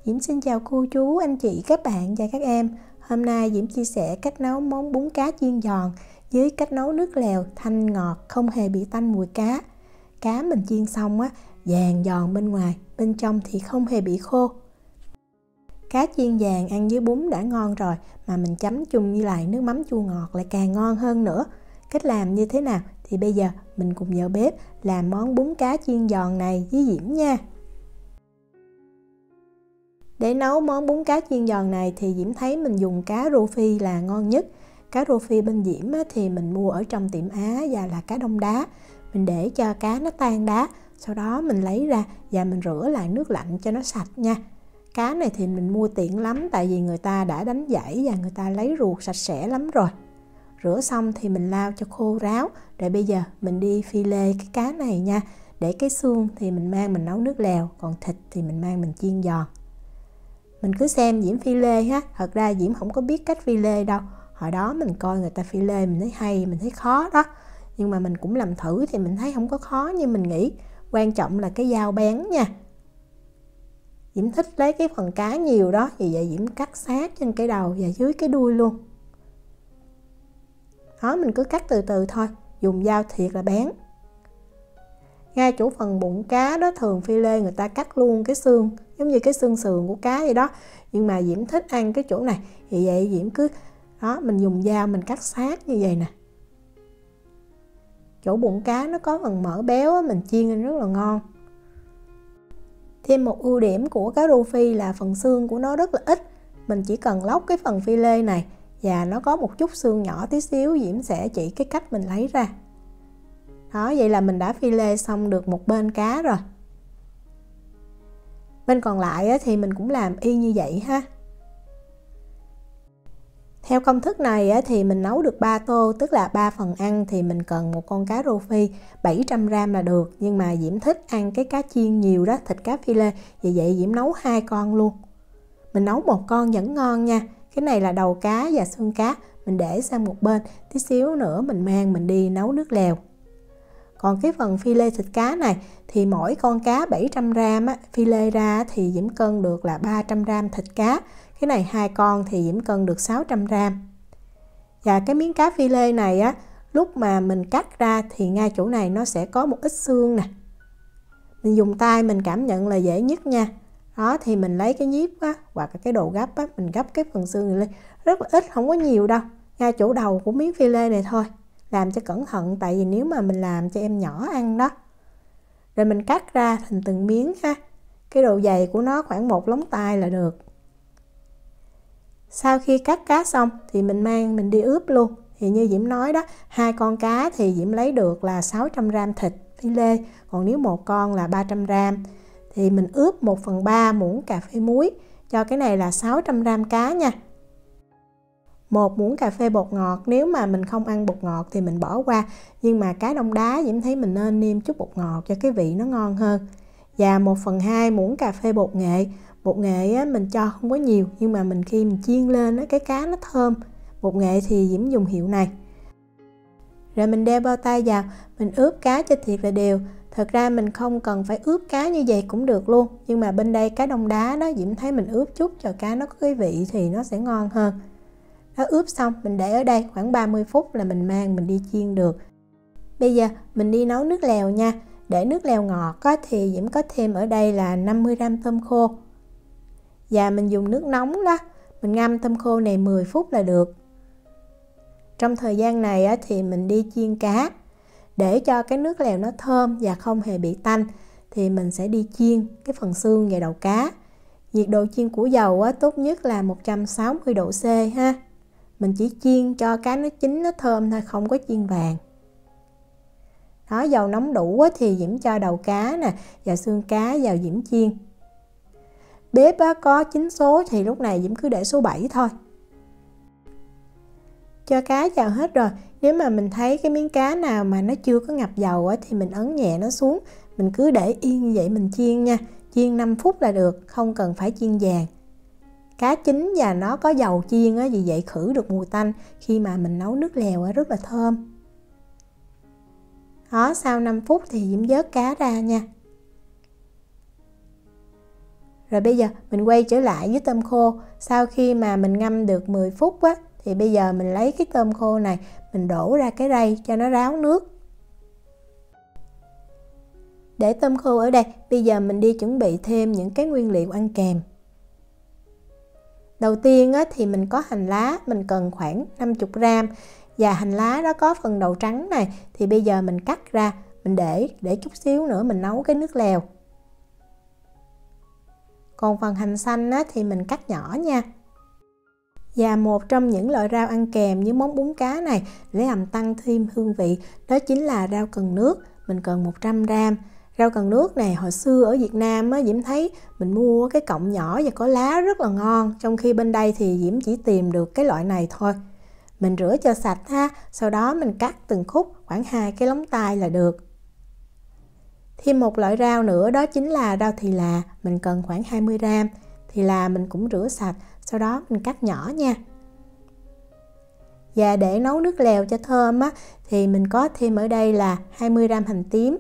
Diễm xin chào cô chú, anh chị, các bạn và các em. Hôm nay Diễm chia sẻ cách nấu món bún cá chiên giòn với cách nấu nước lèo thanh ngọt, không hề bị tanh mùi cá. Cá mình chiên xong á, vàng giòn bên ngoài, bên trong thì không hề bị khô. Cá chiên vàng ăn với bún đã ngon rồi, mà mình chấm chung với lại nước mắm chua ngọt lại càng ngon hơn nữa. Cách làm như thế nào thì bây giờ mình cùng vào bếp làm món bún cá chiên giòn này với Diễm nha. Để nấu món bún cá chiên giòn này thì Diễm thấy mình dùng cá rô phi là ngon nhất. Cá rô phi bên Diễm thì mình mua ở trong tiệm Á và là cá đông đá. Mình để cho cá nó tan đá, sau đó mình lấy ra và mình rửa lại nước lạnh cho nó sạch nha. Cá này thì mình mua tiện lắm, tại vì người ta đã đánh giã và người ta lấy ruột sạch sẽ lắm rồi. Rửa xong thì mình lau cho khô ráo. Rồi bây giờ mình đi phi lê cái cá này nha. Để cái xương thì mình mang mình nấu nước lèo, còn thịt thì mình mang mình chiên giòn. Mình cứ xem Diễm phi lê ha. Thật ra Diễm không có biết cách phi lê đâu. Hồi đó mình coi người ta phi lê mình thấy hay, mình thấy khó đó. Nhưng mà mình cũng làm thử thì mình thấy không có khó như mình nghĩ. Quan trọng là cái dao bén nha. Diễm thích lấy cái phần cá nhiều đó, vì vậy Diễm cắt sát trên cái đầu và dưới cái đuôi luôn. Đó, mình cứ cắt từ từ thôi, dùng dao thiệt là bén. Ngay chỗ phần bụng cá đó, thường phi lê người ta cắt luôn cái xương, giống như cái xương sườn của cá vậy đó. Nhưng mà Diễm thích ăn cái chỗ này, vì vậy Diễm cứ đó, mình dùng dao mình cắt sát như vậy nè. Chỗ bụng cá nó có phần mỡ béo, mình chiên lên rất là ngon. Thêm một ưu điểm của cá rô phi là phần xương của nó rất là ít. Mình chỉ cần lóc cái phần phi lê này và nó có một chút xương nhỏ tí xíu, Diễm sẽ chỉ cái cách mình lấy ra. Đó, vậy là mình đã phi lê xong được một bên cá rồi. Bên còn lại thì mình cũng làm y như vậy ha. Theo công thức này thì mình nấu được 3 tô, tức là 3 phần ăn thì mình cần một con cá rô phi 700g là được. Nhưng mà Diễm thích ăn cái cá chiên nhiều đó, thịt cá phi lê, vì vậy Diễm nấu 2 con luôn. Mình nấu một con vẫn ngon nha. Cái này là đầu cá và xương cá, mình để sang một bên, tí xíu nữa mình mang mình đi nấu nước lèo. Còn cái phần phi lê thịt cá này thì mỗi con cá 700g phi lê ra thì Diễm cân được là 300g thịt cá. Cái này 2 con thì Diễm cân được 600g. Và cái miếng cá phi lê này lúc mà mình cắt ra thì ngay chỗ này nó sẽ có một ít xương nè. Mình dùng tay mình cảm nhận là dễ nhất nha. Đó, thì mình lấy cái nhíp hoặc là cái đồ gấp mình gấp cái phần xương này lên. Rất là ít, không có nhiều đâu. Ngay chỗ đầu của miếng phi lê này thôi. Làm cho cẩn thận, tại vì nếu mà mình làm cho em nhỏ ăn đó. Rồi mình cắt ra thành từng miếng ha. Cái độ dày của nó khoảng 1 lóng tay là được. Sau khi cắt cá xong thì mình mang mình đi ướp luôn. Thì như Diễm nói đó, 2 con cá thì Diễm lấy được là 600g thịt phi lê. Còn nếu một con là 300g thì mình ướp 1/3 muỗng cà phê muối. Cho cái này là 600g cá nha. 1 muỗng cà phê bột ngọt, nếu mà mình không ăn bột ngọt thì mình bỏ qua. Nhưng mà cá đông đá Diễm thấy mình nên nêm chút bột ngọt cho cái vị nó ngon hơn. Và 1/2 muỗng cà phê bột nghệ. Bột nghệ mình cho không có nhiều, nhưng mà khi mình chiên lên cái cá nó thơm. Bột nghệ thì Diễm dùng hiệu này. Rồi mình đeo bao tay vào, mình ướp cá cho thiệt là đều. Thật ra mình không cần phải ướp cá như vậy cũng được luôn. Nhưng mà bên đây cá đông đá đó, Diễm thấy mình ướp chút cho cá nó có cái vị thì nó sẽ ngon hơn. Đó, ướp xong mình để ở đây khoảng 30 phút là mình mang mình đi chiên được. Bây giờ mình đi nấu nước lèo nha. Để nước lèo ngọt thì Diễm có thêm ở đây là 50g tôm khô. Và mình dùng nước nóng đó, mình ngâm tôm khô này 10 phút là được. Trong thời gian này thì mình đi chiên cá. Để cho cái nước lèo nó thơm và không hề bị tanh thì mình sẽ đi chiên cái phần xương và đầu cá. Nhiệt độ chiên của dầu tốt nhất là 160 độ C ha. Mình chỉ chiên cho cá nó chín nó thơm thôi, không có chiên vàng. Đó, dầu nóng đủ thì Diễm cho đầu cá nè và xương cá vào Diễm chiên. Bếp có 9 số thì lúc này Diễm cứ để số 7 thôi. Cho cá vào hết rồi. Nếu mà mình thấy cái miếng cá nào mà nó chưa có ngập dầu thì mình ấn nhẹ nó xuống. Mình cứ để yên như vậy mình chiên nha. Chiên 5 phút là được, không cần phải chiên vàng. Cá chín và nó có dầu chiên vì vậy khử được mùi tanh khi mà mình nấu nước lèo rất là thơm. Đó, sau 5 phút thì Diễm vớt cá ra nha. Rồi bây giờ mình quay trở lại với tôm khô. Sau khi mà mình ngâm được 10 phút á, thì bây giờ mình lấy cái tôm khô này, mình đổ ra cái rây cho nó ráo nước. Để tôm khô ở đây, bây giờ mình đi chuẩn bị thêm những cái nguyên liệu ăn kèm. Đầu tiên á, thì mình có hành lá, mình cần khoảng 50g. Và hành lá đó có phần đầu trắng này, thì bây giờ mình cắt ra, mình để chút xíu nữa mình nấu cái nước lèo. Còn phần hành xanh á, thì mình cắt nhỏ nha. Và một trong những loại rau ăn kèm với món bún cá này để làm tăng thêm hương vị, đó chính là rau cần nước. Mình cần 100g. Rau cần nước này hồi xưa ở Việt Nam á, Diễm thấy mình mua cái cọng nhỏ và có lá rất là ngon. Trong khi bên đây thì Diễm chỉ tìm được cái loại này thôi. Mình rửa cho sạch ha, sau đó mình cắt từng khúc khoảng 2 cái lóng tay là được. Thêm một loại rau nữa đó chính là rau thì là, mình cần khoảng 20g. Thì là mình cũng rửa sạch, sau đó mình cắt nhỏ nha. Và để nấu nước lèo cho thơm á, thì mình có thêm ở đây là 20g hành tím.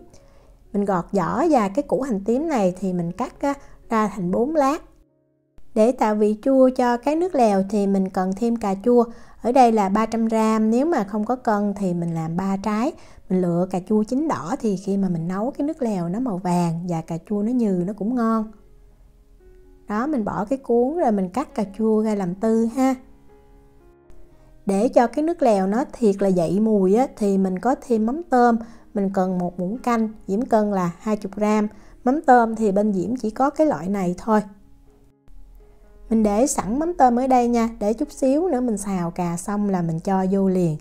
Mình gọt vỏ và cái củ hành tím này thì mình cắt ra thành 4 lát. Để tạo vị chua cho cái nước lèo thì mình cần thêm cà chua. Ở đây là 300g, nếu mà không có cân thì mình làm 3 trái. Mình lựa cà chua chín đỏ thì khi mà mình nấu cái nước lèo nó màu vàng và cà chua nó nhừ nó cũng ngon. Đó, mình bỏ cái cuốn rồi mình cắt cà chua ra làm tư ha. Để cho cái nước lèo nó thiệt là dậy mùi á, thì mình có thêm mắm tôm. Mình cần 1 muỗng canh, Diễm cân là 20g. Mắm tôm thì bên Diễm chỉ có cái loại này thôi. Mình để sẵn mắm tôm ở đây nha, để chút xíu nữa mình xào cà xong là mình cho vô liền.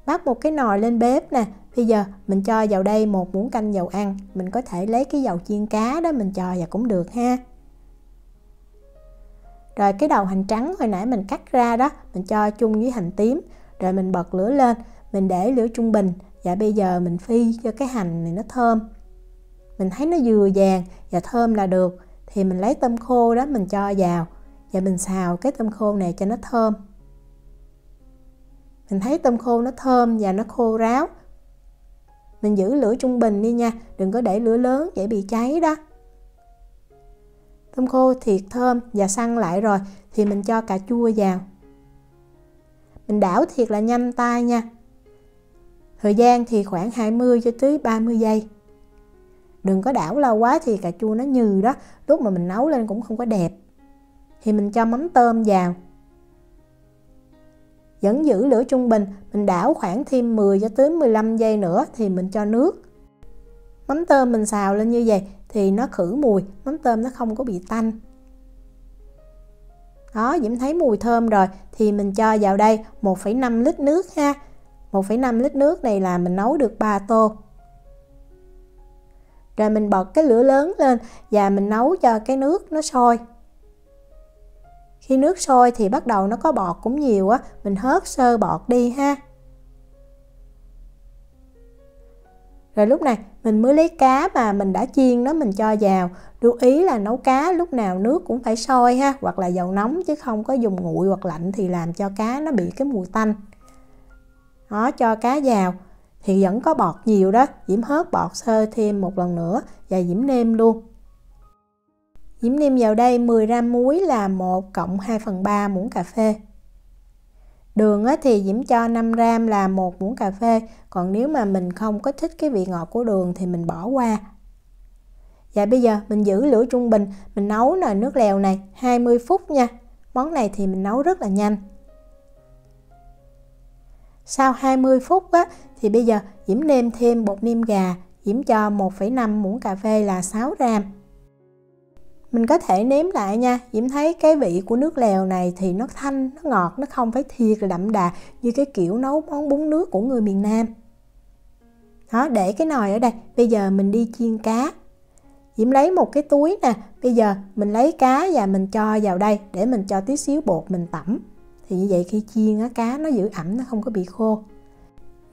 Bắt một cái nồi lên bếp nè. Bây giờ mình cho vào đây 1 muỗng canh dầu ăn. Mình có thể lấy cái dầu chiên cá đó mình cho vào cũng được ha. Rồi cái đầu hành trắng hồi nãy mình cắt ra đó, mình cho chung với hành tím. Rồi mình bật lửa lên, mình để lửa trung bình. Và bây giờ mình phi cho cái hành này nó thơm. Mình thấy nó vừa vàng và thơm là được. Thì mình lấy tôm khô đó mình cho vào. Và mình xào cái tôm khô này cho nó thơm. Mình thấy tôm khô nó thơm và nó khô ráo. Mình giữ lửa trung bình đi nha, đừng có để lửa lớn dễ bị cháy đó. Tôm khô thiệt thơm và săn lại rồi thì mình cho cà chua vào. Mình đảo thiệt là nhanh tay nha. Thời gian thì khoảng 20 cho tới 30 giây. Đừng có đảo lâu quá thì cà chua nó nhừ đó, lúc mà mình nấu lên cũng không có đẹp. Thì mình cho mắm tôm vào. Vẫn giữ lửa trung bình, mình đảo khoảng thêm 10 cho tới 15 giây nữa thì mình cho nước. Mắm tôm mình xào lên như vậy thì nó khử mùi, mắm tôm nó không có bị tanh. Đó, Diễm thấy mùi thơm rồi thì mình cho vào đây 1,5 lít nước ha. 1,5 lít nước này là mình nấu được 3 tô. Rồi mình bật cái lửa lớn lên và mình nấu cho cái nước nó sôi. Khi nước sôi thì bắt đầu nó có bọt cũng nhiều á, mình hớt sơ bọt đi ha. Rồi lúc này mình mới lấy cá mà mình đã chiên nó mình cho vào. Lưu ý là nấu cá lúc nào nước cũng phải sôi ha, hoặc là dầu nóng chứ không có dùng nguội hoặc lạnh thì làm cho cá nó bị cái mùi tanh. Đó, cho cá vào thì vẫn có bọt nhiều đó, Diễm hớt bọt sơ thêm một lần nữa và Diễm nêm luôn. Diễm nêm vào đây 10g muối là 1 cộng 2/3 muỗng cà phê. Đường thì Diễm cho 5g là 1 muỗng cà phê. Còn nếu mà mình không có thích cái vị ngọt của đường thì mình bỏ qua. Và bây giờ mình giữ lửa trung bình, mình nấu nồi nước lèo này 20 phút nha. Món này thì mình nấu rất là nhanh. Sau 20 phút á, thì bây giờ Diễm nêm thêm bột nêm gà. Diễm cho 1,5 muỗng cà phê là 6g. Mình có thể nếm lại nha. Diễm thấy cái vị của nước lèo này thì nó thanh, nó ngọt, nó không phải thiệt là đậm đà như cái kiểu nấu món bún nước của người miền Nam. Đó, để cái nồi ở đây. Bây giờ mình đi chiên cá. Diễm lấy một cái túi nè. Bây giờ mình lấy cá và mình cho vào đây để mình cho tí xíu bột mình tẩm. Thì như vậy khi chiên á, cá nó giữ ẩm, nó không có bị khô.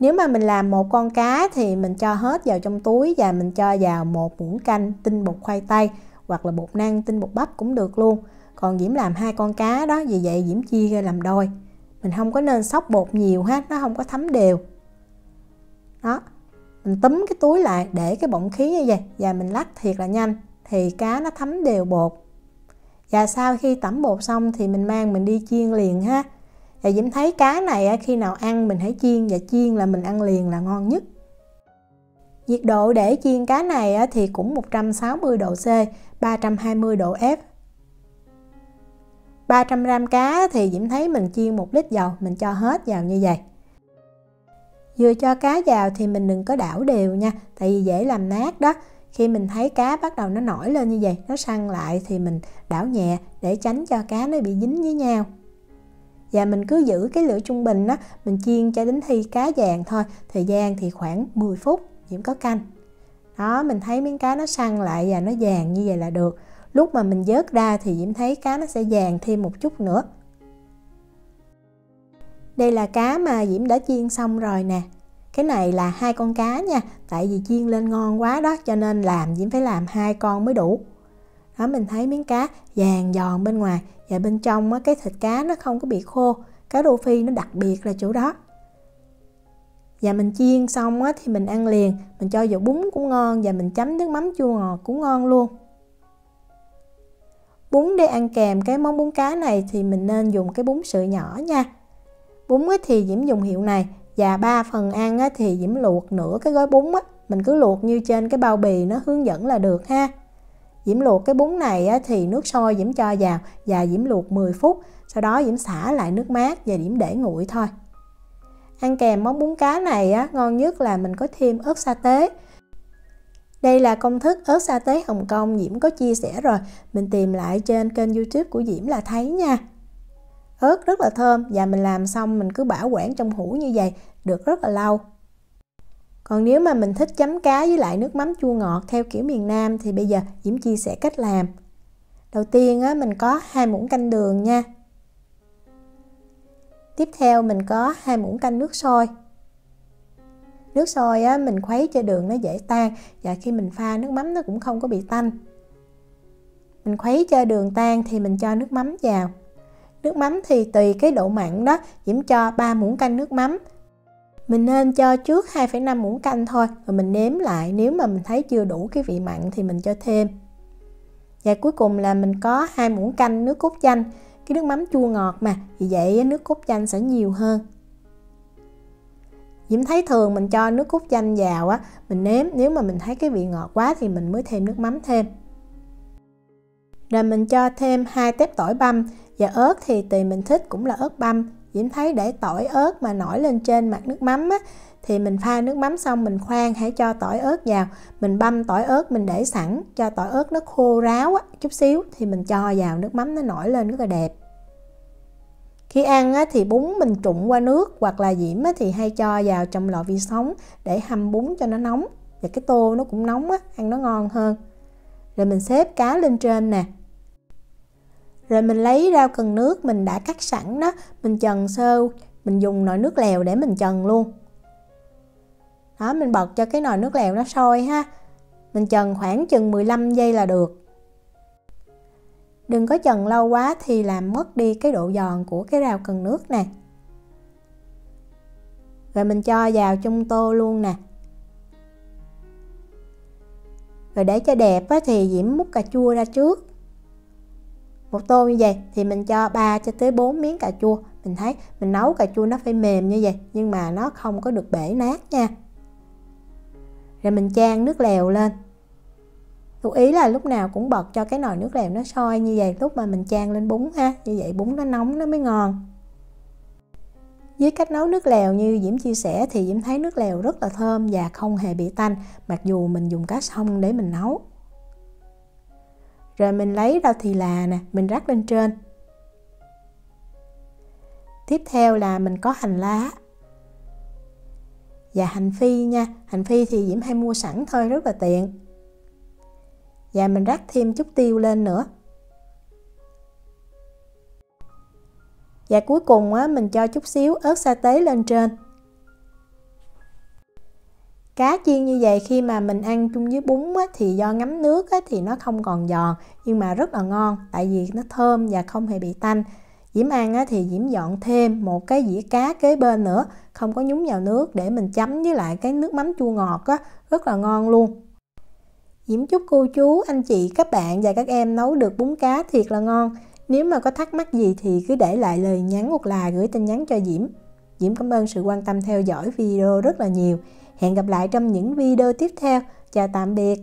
Nếu mà mình làm một con cá thì mình cho hết vào trong túi và mình cho vào 1 muỗng canh tinh bột khoai tây hoặc là bột năng tinh bột bắp cũng được luôn. Còn Diễm làm 2 con cá đó, vì vậy Diễm chia ra làm đôi. Mình không có nên xóc bột nhiều ha, nó không có thấm đều. Đó, mình túm cái túi lại để cái bọng khí như vậy và mình lắc thiệt là nhanh. thì cá nó thấm đều bột. Và sau khi tẩm bột xong thì mình mang mình đi chiên liền ha. Và Diễm thấy cá này khi nào ăn mình hãy chiên, và chiên là mình ăn liền là ngon nhất. Nhiệt độ để chiên cá này thì cũng 160 độ C, 320 độ F. 300g cá thì Diễm thấy mình chiên 1 lít dầu, mình cho hết vào như vậy. Vừa cho cá vào thì mình đừng có đảo đều nha, tại vì dễ làm nát đó. Khi mình thấy cá bắt đầu nó nổi lên như vậy, nó săn lại thì mình đảo nhẹ để tránh cho cá nó bị dính với nhau. Và mình cứ giữ cái lửa trung bình đó, mình chiên cho đến khi cá vàng thôi. Thời gian thì khoảng 10 phút, Diễm có canh. Đó, mình thấy miếng cá nó săn lại và nó vàng như vậy là được. Lúc mà mình vớt ra thì Diễm thấy cá nó sẽ vàng thêm một chút nữa. Đây là cá mà Diễm đã chiên xong rồi nè. Cái này là 2 con cá nha, tại vì chiên lên ngon quá đó, cho nên Diễm phải làm 2 con mới đủ. Đó, mình thấy miếng cá vàng giòn bên ngoài, và bên trong cái thịt cá nó không có bị khô. Cá rô phi nó đặc biệt là chỗ đó. Và mình chiên xong thì mình ăn liền, mình cho vào bún cũng ngon, và mình chấm nước mắm chua ngọt cũng ngon luôn. Bún để ăn kèm cái món bún cá này thì mình nên dùng cái bún sợi nhỏ nha. Bún thì Diễm dùng hiệu này, và 3 phần ăn thì Diễm luộc nửa cái gói bún. Mình cứ luộc như trên cái bao bì nó hướng dẫn là được ha. Diễm luộc cái bún này thì nước sôi Diễm cho vào và Diễm luộc 10 phút. Sau đó Diễm xả lại nước mát và Diễm để nguội thôi. Ăn kèm món bún cá này ngon nhất là mình có thêm ớt sa tế. Đây là công thức ớt sa tế Hồng Kông, Diễm có chia sẻ rồi. Mình tìm lại trên kênh YouTube của Diễm là thấy nha. Ớt rất là thơm, và mình làm xong mình cứ bảo quản trong hũ như vậy được rất là lâu. Còn nếu mà mình thích chấm cá với lại nước mắm chua ngọt theo kiểu miền Nam thì bây giờ Diễm chia sẻ cách làm. Đầu tiên mình có 2 muỗng canh đường nha. Tiếp theo mình có 2 muỗng canh nước sôi. Nước sôi mình khuấy cho đường nó dễ tan, và khi mình pha nước mắm nó cũng không có bị tanh. Mình khuấy cho đường tan thì mình cho nước mắm vào. Nước mắm thì tùy cái độ mặn đó, Diễm cho 3 muỗng canh nước mắm. Mình nên cho trước 2,5 muỗng canh thôi, rồi mình nếm lại, nếu mà mình thấy chưa đủ cái vị mặn thì mình cho thêm. Và cuối cùng là mình có 2 muỗng canh nước cốt chanh. Cái nước mắm chua ngọt mà, vì vậy nước cốt chanh sẽ nhiều hơn. Diễm thấy thường mình cho nước cốt chanh vào mình nếm, nếu mà mình thấy cái vị ngọt quá thì mình mới thêm nước mắm thêm. Rồi mình cho thêm 2 tép tỏi băm, và ớt thì tùy mình thích, cũng là ớt băm. Diễm thấy để tỏi ớt mà nổi lên trên mặt nước mắm thì mình pha nước mắm xong mình khoan, hãy cho tỏi ớt vào. Mình băm tỏi ớt mình để sẵn, cho tỏi ớt nó khô ráo chút xíu thì mình cho vào nước mắm nó nổi lên rất là đẹp. Khi ăn thì bún mình trụng qua nước, hoặc là Diễm thì hay cho vào trong lò vi sóng để hâm bún cho nó nóng, và cái tô nó cũng nóng ăn nó ngon hơn. Rồi mình xếp cá lên trên nè. Rồi mình lấy rau cần nước mình đã cắt sẵn đó, mình trần sơ, mình dùng nồi nước lèo để mình trần luôn. Đó, mình bật cho cái nồi nước lèo nó sôi ha. Mình trần khoảng chừng 15 giây là được. Đừng có trần lâu quá thì làm mất đi cái độ giòn của cái rau cần nước nè. Rồi mình cho vào trong tô luôn nè. Rồi để cho đẹp thì Diễm múc cà chua ra trước. Một tô như vậy thì mình cho 3 cho tới 4 miếng cà chua. Mình thấy mình nấu cà chua nó phải mềm như vậy, nhưng mà nó không có được bể nát nha. Rồi mình chan nước lèo lên. Lưu ý là lúc nào cũng bật cho cái nồi nước lèo nó sôi như vậy lúc mà mình chan lên bún ha. Như vậy bún nó nóng nó mới ngon. Với cách nấu nước lèo như Diễm chia sẻ thì Diễm thấy nước lèo rất là thơm và không hề bị tanh, mặc dù mình dùng cá sông để mình nấu. Rồi mình lấy rau thì là nè, mình rắc lên trên. Tiếp theo là mình có hành lá và hành phi nha. Hành phi thì Diễm hay mua sẵn thôi, rất là tiện. Và mình rắc thêm chút tiêu lên nữa. Và cuối cùng mình cho chút xíu ớt sa tế lên trên. Cá chiên như vậy khi mà mình ăn chung với bún thì do ngấm nước thì nó không còn giòn, nhưng mà rất là ngon, tại vì nó thơm và không hề bị tanh. Diễm ăn thì Diễm dọn thêm một cái dĩa cá kế bên nữa, không có nhúng vào nước, để mình chấm với lại cái nước mắm chua ngọt rất là ngon luôn. Diễm chúc cô chú, anh chị, các bạn và các em nấu được bún cá thiệt là ngon. Nếu mà có thắc mắc gì thì cứ để lại lời nhắn hoặc là gửi tin nhắn cho Diễm. Diễm cảm ơn sự quan tâm theo dõi video rất là nhiều. Hẹn gặp lại trong những video tiếp theo. Chào tạm biệt.